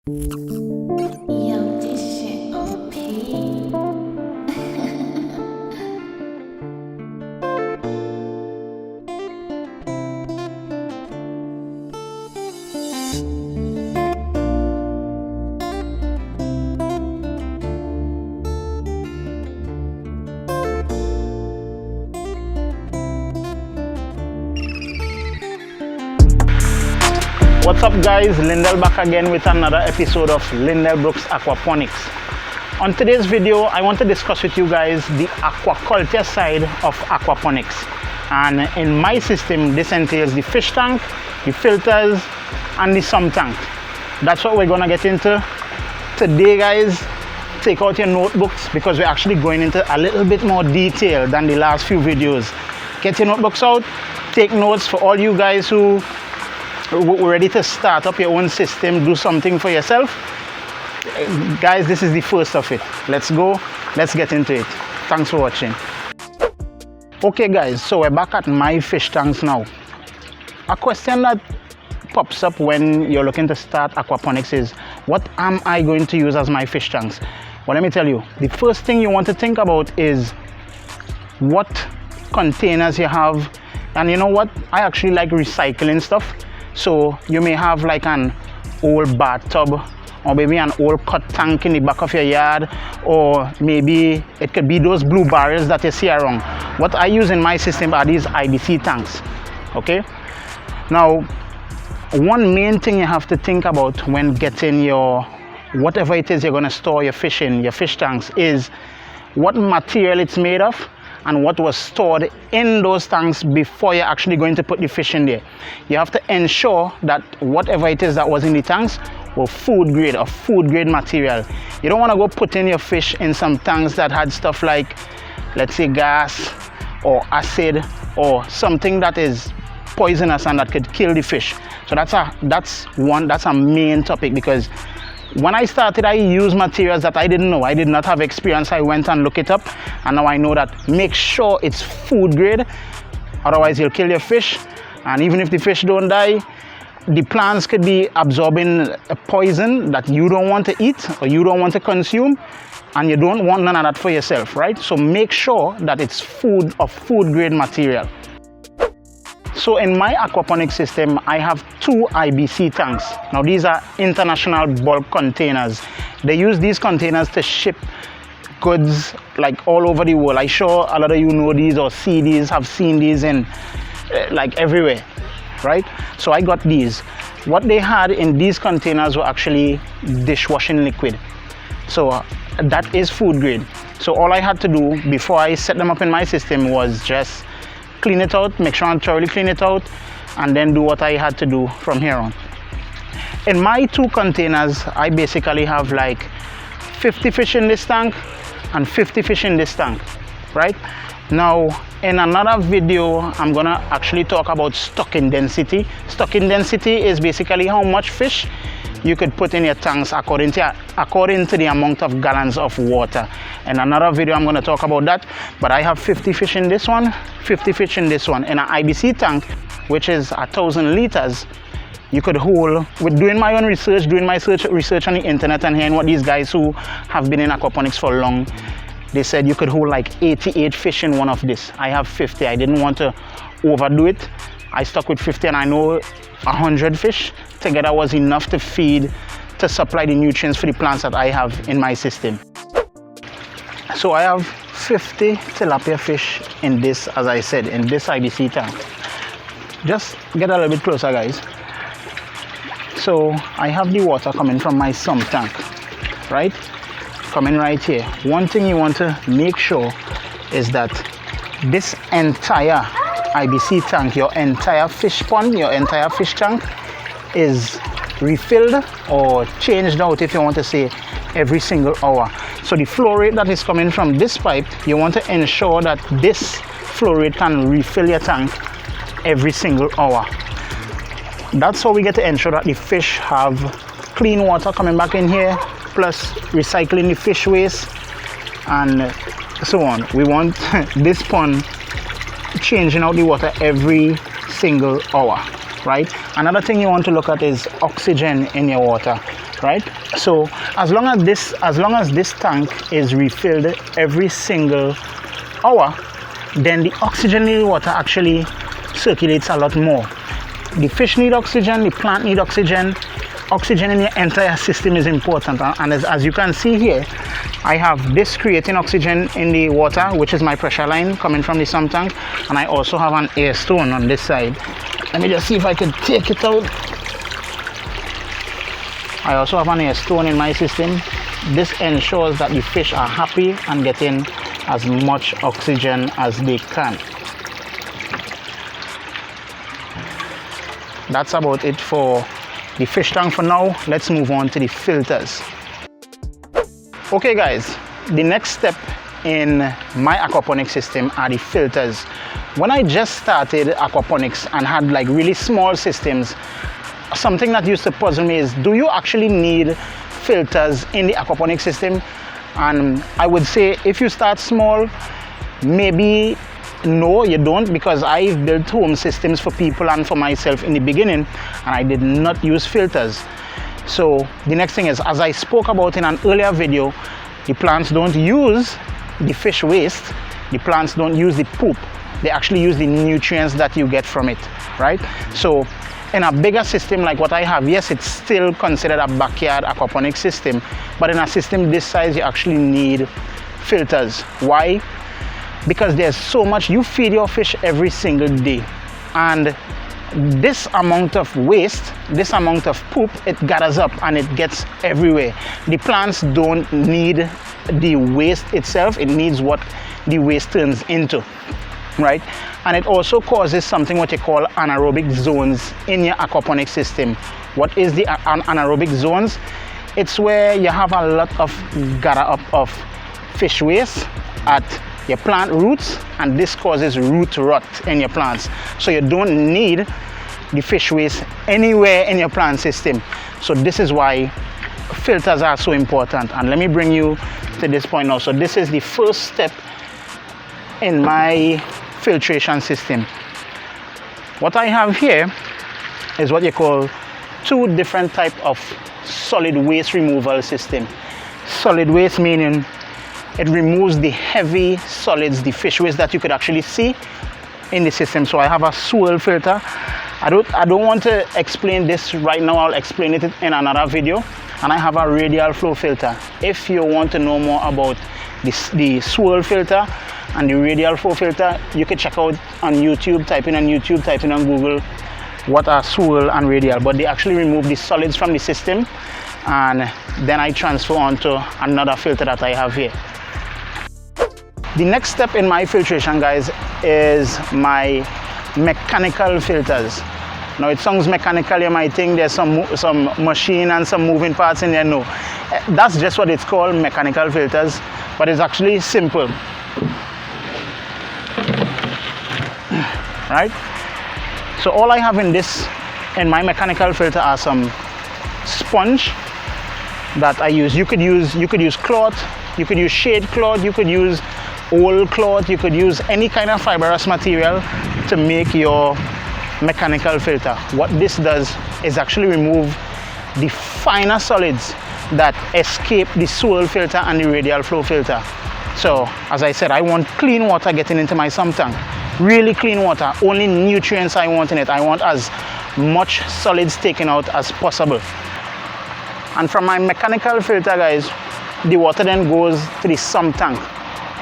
Yo, this shit OP. What's up guys, Lindell back again with another episode of Lindell Brooks Aquaponics. On today's video, I want to discuss with you guys the aquaculture side of aquaponics. And in my system, this entails the fish tank, the filters, and the sump tank. That's what we're gonna get into today guys. Take out your notebooks because we're actually going into a little bit more detail than the last few videos. Get your notebooks out, take notes for all you guys who we're ready to start up your own system, do something for yourself. Guys, this is the first of it. Let's go, let's get into it. Thanks for watching. Okay guys, so we're back at my fish tanks now. A question that pops up when you're looking to start aquaponics is, what am I going to use as my fish tanks? Well, let me tell you, the first thing you want to think about is what containers you have. And you know what, I actually like recycling stuff. So you may have like an old bathtub or maybe an old cut tank in the back of your yard, or maybe it could be those blue barrels that you see around. What I use in my system are these IBC tanks. Okay, now one main thing you have to think about when getting your whatever it is you're going to store your fish in, your fish tanks, is what material it's made of and what was stored in those tanks before you're actually going to put the fish in there. You have to ensure that whatever it is that was in the tanks were food grade or food grade material. You don't want to go put in your fish in some tanks that had stuff like, let's say, gas or acid or something that is poisonous and that could kill the fish. So that's a main topic, because when I started, I used materials that I didn't know. I did not have experience. I went and looked it up, and now I know that make sure it's food grade, otherwise you'll kill your fish. And even if the fish don't die, the plants could be absorbing a poison that you don't want to eat or you don't want to consume, and you don't want none of that for yourself, right? So make sure that it's food of food grade material. So in my aquaponics system, I have 2 IBC tanks. Now these are international bulk containers. They use these containers to ship goods like all over the world. I'm sure a lot of you know these or see these, have seen these in like everywhere, right? So I got these. What they had in these containers were actually dishwashing liquid. So that is food grade. So all I had to do before I set them up in my system was just clean it out, make sure I thoroughly clean it out, and then do what I had to do from here on. In my 2 containers, I basically have like 50 fish in this tank and 50 fish in this tank, right? Now, in another video, I'm gonna actually talk about stocking density. Stocking density is basically how much fish you could put in your tanks according to the amount of gallons of water. In another video, I'm going to talk about that. But I have 50 fish in this one, 50 fish in this one. In an IBC tank, which is 1,000 liters, you could hold, with doing my own research, doing my research on the internet and hearing what these guys who have been in aquaponics for long, they said you could hold like 88 fish in one of this. I have 50. I didn't want to overdo it. I stuck with 50, and I know 100 fish together was enough to feed, to supply the nutrients for the plants that I have in my system. So I have 50 tilapia fish in this, as I said, in this IBC tank. Just get a little bit closer guys. So I have the water coming from my sump tank, right? Coming right here. One thing you want to make sure is that this entire IBC tank, your entire fish pond, your entire fish tank, is refilled or changed out, if you want to say, every single hour. So the flow rate that is coming from this pipe, you want to ensure that this flow rate can refill your tank every single hour. That's how we get to ensure that the fish have clean water coming back in here, plus recycling the fish waste and so on. We want this pond changing out the water every single hour, right? Another thing you want to look at is oxygen in your water. right? So as long as this tank is refilled every single hour, then the oxygen in the water actually circulates a lot more. The fish need oxygen, the plant need oxygen. Oxygen in your entire system is important, and as you can see here, I have this creating oxygen in the water, which is my pressure line coming from the sump tank, and I also have an air stone on this side. Let me just see if I can take it out. I also have an air stone in my system. This ensures that the fish are happy and getting as much oxygen as they can. That's about it for the fish tank for now. Let's move on to the filters. Okay guys, the next step in my aquaponics system are the filters. When I just started aquaponics and had like really small systems, something that used to puzzle me is, do you actually need filters in the aquaponics system? And I would say if you start small, maybe no, you don't, because I've built home systems for people and for myself in the beginning, and I did not use filters. So the next thing is, as I spoke about in an earlier video, the plants don't use the fish waste, the plants don't use the poop, they actually use the nutrients that you get from it, right? So in a bigger system like what I have, yes, it's still considered a backyard aquaponics system, but in a system this size, you actually need filters. Why? Because there's so much. You feed your fish every single day, and this amount of waste, this amount of poop, it gathers up and it gets everywhere. The plants don't need the waste itself, it needs what the waste turns into, right? And it also causes something what you call anaerobic zones in your aquaponics system. What is the anaerobic zones? It's where you have a lot of gather up of fish waste at your plant roots, and this causes root rot in your plants. So you don't need the fish waste anywhere in your plant system. So this is why filters are so important. And let me bring you to this point now. So this is the first step in my filtration system. What I have here is what you call two different type of solid waste removal system. Solid waste meaning it removes the heavy solids, the fish waste that you could actually see in the system. So I have a swirl filter. I don't want to explain this right now. I'll explain it in another video. And I have a radial flow filter. If you want to know more about the swirl filter and the radial flow filter, you can check out on YouTube, type in on YouTube, type in on Google what are swirl and radial. But they actually remove the solids from the system, and then I transfer onto another filter that I have here. The next step in my filtration, guys, is my mechanical filters. Now it sounds mechanical, you might think there's some machine and some moving parts in there. No, that's just what it's called, mechanical filters, but it's actually simple, right? So all I have in my mechanical filter are some sponge that I use. You could use cloth, you could use shade cloth, you could use old cloth, you could use any kind of fibrous material to make your mechanical filter. What this does is actually remove the finer solids that escape the swirl filter and the radial flow filter. So as I said, I want clean water getting into my sump tank, really clean water, only nutrients I want in it. I want as much solids taken out as possible. And from my mechanical filter, guys, the water then goes to the sump tank.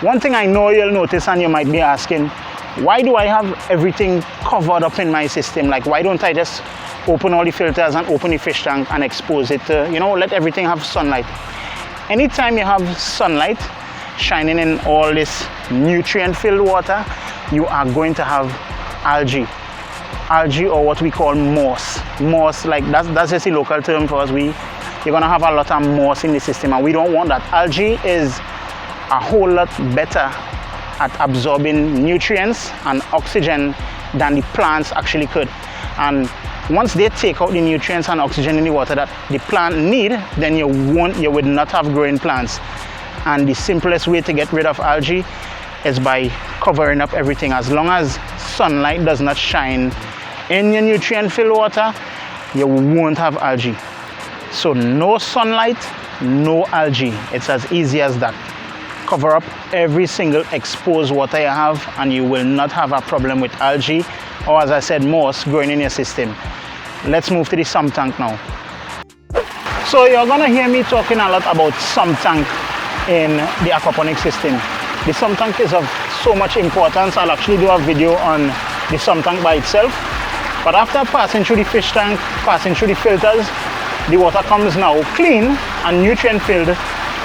One thing I know you'll notice, and you might be asking, why do I have everything covered up in my system? Like, why don't I just open all the filters and open the fish tank and expose it to, let everything have sunlight? Anytime you have sunlight shining in all this nutrient-filled water, you are going to have algae, or what we call moss. Moss, like that's just a local term for us. You're gonna have a lot of moss in the system, and we don't want that. Algae is a whole lot better at absorbing nutrients and oxygen than the plants actually could. And once they take out the nutrients and oxygen in the water that the plant need, then you would not have growing plants. And the simplest way to get rid of algae is by covering up everything. As long as sunlight does not shine in your nutrient-filled water, you won't have algae. So no sunlight, no algae. It's as easy as that. Cover up every single exposed water you have and you will not have a problem with algae or, as I said, moss growing in your system. Let's move to the sump tank now. So you're gonna hear me talking a lot about sump tank in the aquaponics system. The sump tank is of so much importance. I'll actually do a video on the sump tank by itself. But after passing through the fish tank, passing through the filters, the water comes now clean and nutrient filled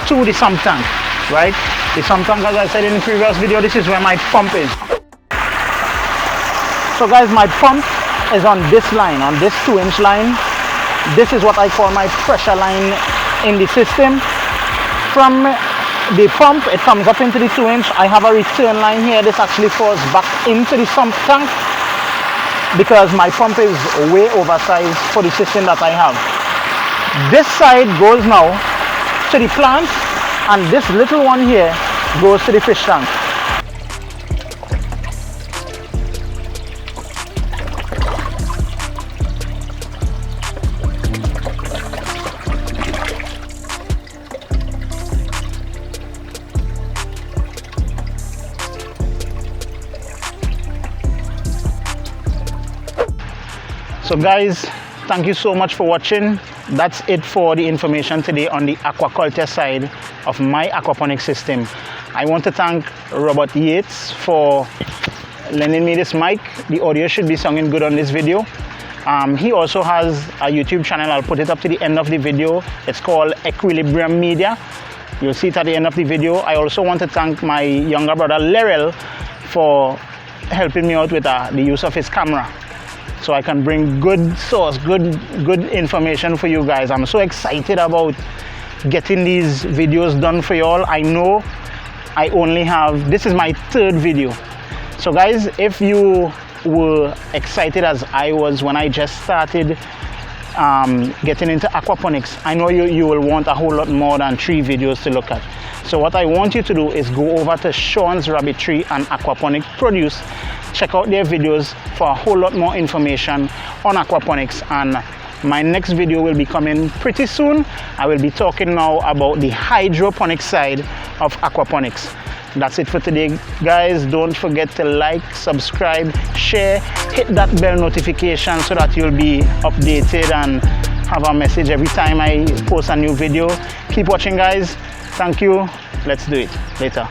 to the sump tank, right? The sump tank, as I said in the previous video, this is where my pump is. So guys, my pump is on this line, on this 2-inch line. This is what I call my pressure line in the system. From the pump, it comes up into the 2-inch. I have a return line here. This actually falls back into the sump tank because my pump is way oversized for the system that I have. This side goes now to the plant, and this little one here goes to the fish tank. So guys, thank you so much for watching. That's it for the information today on the aquaculture side of my aquaponics system. I want to thank Robert Yates for lending me this mic. The audio should be sounding good on this video. He also has a YouTube channel. I'll put it up to the end of the video. It's called Equilibrium Media. You'll see it at the end of the video. I also want to thank my younger brother Lindell for helping me out with the use of his camera, so I can bring good source, good information for you guys. I'm so excited about getting these videos done for y'all. I know I only have, this is my 3rd video. So guys, if you were excited as I was when I just started getting into aquaponics, I know you will want a whole lot more than 3 videos to look at. So what I want you to do is go over to Sean's Rabbitry and Aquaponic Produce. Check out their videos for a whole lot more information on aquaponics, and my next video will be coming pretty soon. I will be talking now about the hydroponics side of aquaponics. That's it for today, guys. Don't forget to like, subscribe, share, hit that bell notification so that you'll be updated and have a message every time I post a new video. Keep watching, guys. Thank you. Let's do it later.